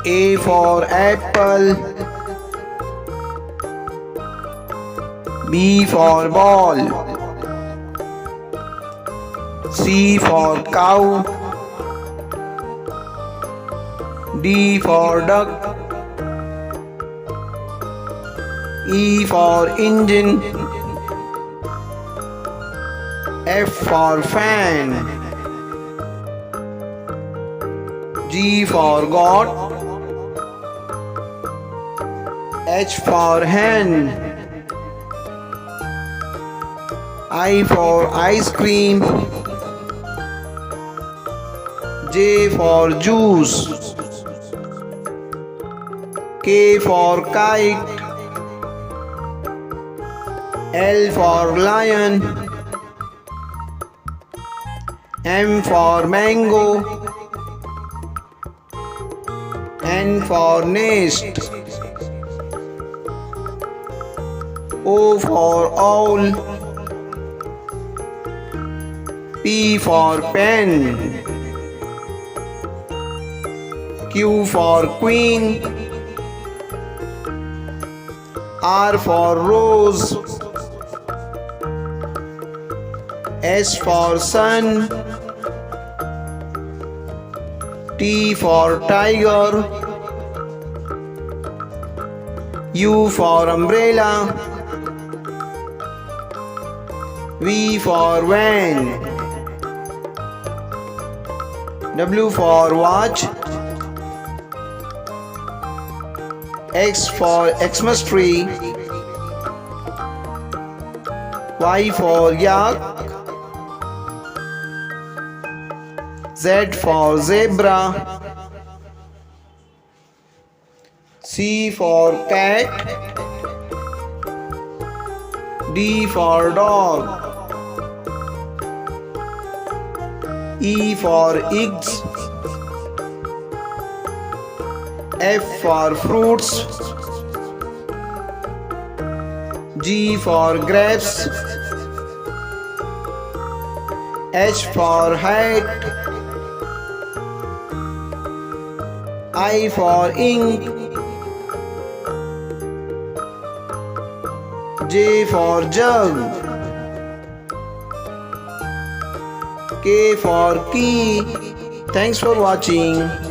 A for apple. B for ball. C for cow. D for duck. E for engine. F for fan. G for goat. H for hen. I for ice cream. J for juice. K for kite. L for lion. M for mango. N for nest. O for owl. P for pen. Q for queen. R for rose. S for sun. T for tiger. U for umbrella. V for van. W for watch. X for Xmas tree. Y for yak. Z for zebra. C for cat. D for dog. E for eggs. F for fruits. G for grapes. H for hat. I for ink. J for jug. K for key. Thanks for watching.